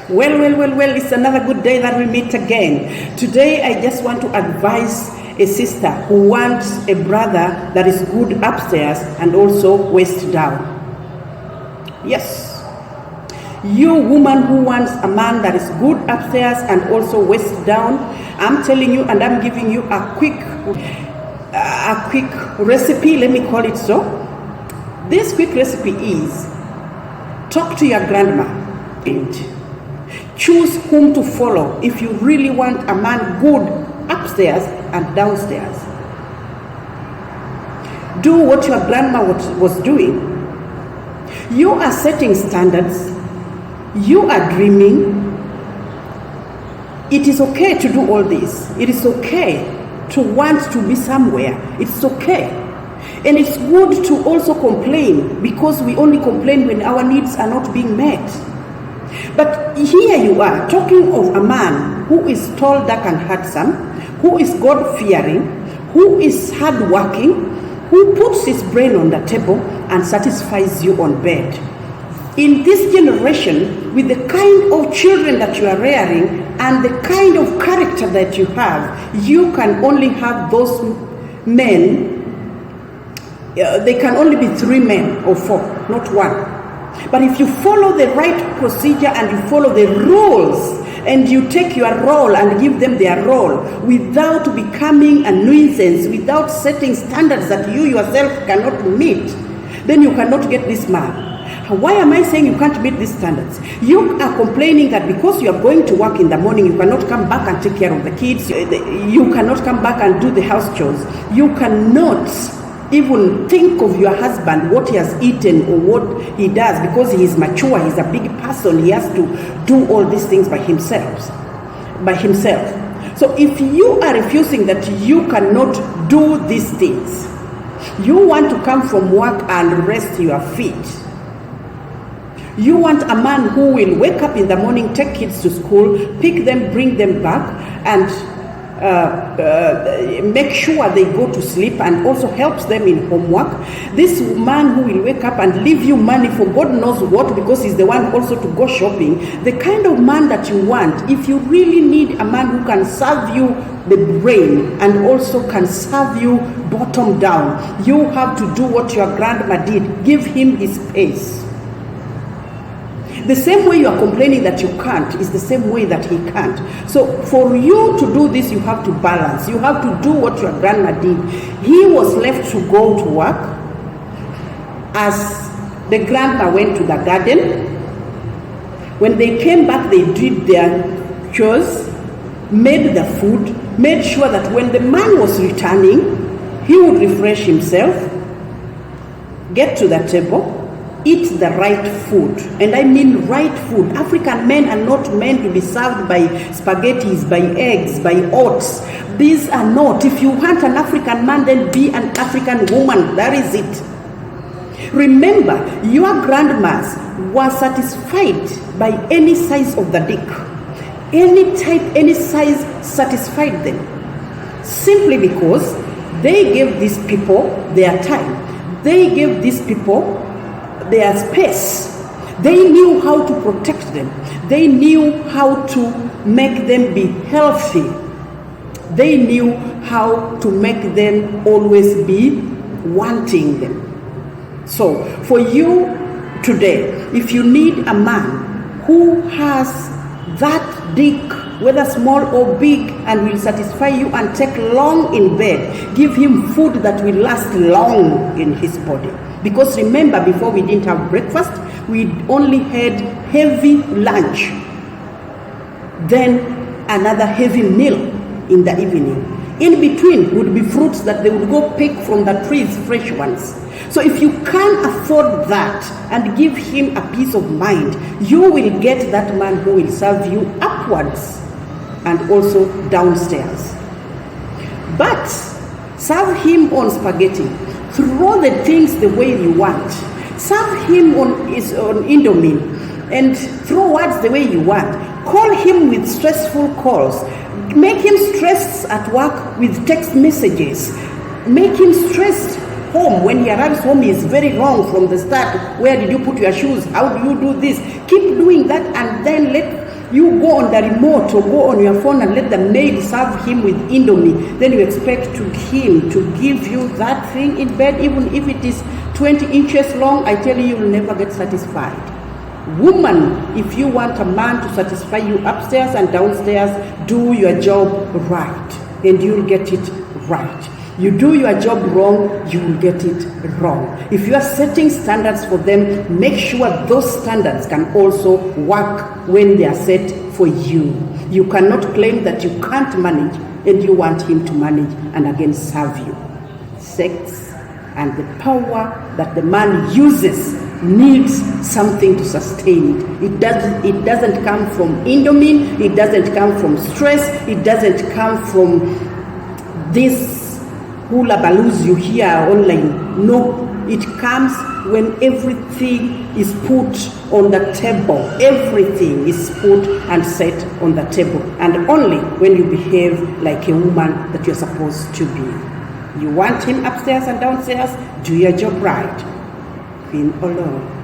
Well, it's another good day that we meet again. Today, I just want to advise a sister who wants a brother that is good upstairs and also waist down. Yes. You woman who wants a man that is good upstairs and also waist down, I'm telling you and I'm giving you a quick recipe, let me call it so. This quick recipe is talk to your grandma and choose whom to follow if you really want a man good upstairs and downstairs. Do what your grandma was doing. You are setting standards. You are dreaming. It is okay to do all this. It is okay to want to be somewhere. It's okay. And it's good to also complain, because we only complain when our needs are not being met. But here you are talking of a man who is tall, dark, and handsome, who is God-fearing, who is hardworking, who puts his brain on the table and satisfies you on bed. In this generation, with the kind of children that you are rearing and the kind of character that you have, you can only have those men. They can only be 3 men or 4, not 1. But if you follow the right procedure and you follow the rules and you take your role and give them their role without becoming a nuisance, without setting standards that you yourself cannot meet, then you cannot get this man. Why am I saying you can't meet these standards? You are complaining that because you are going to work in the morning, you cannot come back and take care of the kids. You cannot come back and do the house chores. You cannot even think of your husband, what he has eaten or what he does, because he is mature, he's a big person, he has to do all these things by himself. So if you are refusing that you cannot do these things, you want to come from work and rest your feet. You want a man who will wake up in the morning, take kids to school, pick them, bring them back, and make sure they go to sleep, and also helps them in homework. This man who will wake up and leave you money for God knows what, because he's the one also to go shopping. The kind of man that you want, if you really need a man who can serve you the brain and also can serve you bottom down, you have to do what your grandma did. Give him his space. The same way you are complaining that you can't is the same way that he can't. So for you to do this, you have to balance. You have to do what your grandma did. He was left to go to work as the grandma went to the garden. When they came back, they did their chores, made the food, made sure that when the man was returning, he would refresh himself, get to the table, eat the right food. And I mean right food. African men are not meant to be served by spaghettis, by eggs, by oats. These are not. If you want an African man, then be an African woman. That is it. Remember, your grandmas were satisfied by any size of the dick. Any type, any size satisfied them. Simply because they gave these people their time. They gave these people their space. They knew how to protect them. They knew how to make them be healthy. They knew how to make them always be wanting them. So for you today, if you need a man who has that dick, whether small or big, and will satisfy you and take long in bed, give him food that will last long in his body. Because remember, before we didn't have breakfast, we only had heavy lunch, then another heavy meal in the evening. In between would be fruits that they would go pick from the trees, fresh ones. So if you can afford that and give him a peace of mind, you will get that man who will serve you upwards and also downstairs. But serve him on spaghetti. Throw the things the way you want. Serve him on Indomie and throw words the way you want. Call him with stressful calls. Make him stressed at work with text messages. Make him stressed home, when he arrives home, he is very wrong from the start. Where did you put your shoes? How do you do this? Keep doing that, and then let you go on the remote or go on your phone and let the maid serve him with Indomie. Then you expect him to give you that thing in bed, even if it is 20 inches long. I tell you, you will never get satisfied. Woman, if you want a man to satisfy you upstairs and downstairs, do your job right, and you'll get it right. You do your job wrong, you will get it wrong. If you are setting standards for them, make sure those standards can also work when they are set for you. You cannot claim that you can't manage and you want him to manage and again serve you. Sex and the power that the man uses needs something to sustain it. It doesn't come from Indomie, it doesn't come from stress, it doesn't come from this hula baloos you hear online. No, it comes when everything is put on the table. Everything is put and set on the table, and only when you behave like a woman that you're supposed to be. You want him upstairs and downstairs, do your job right. Queen Olo.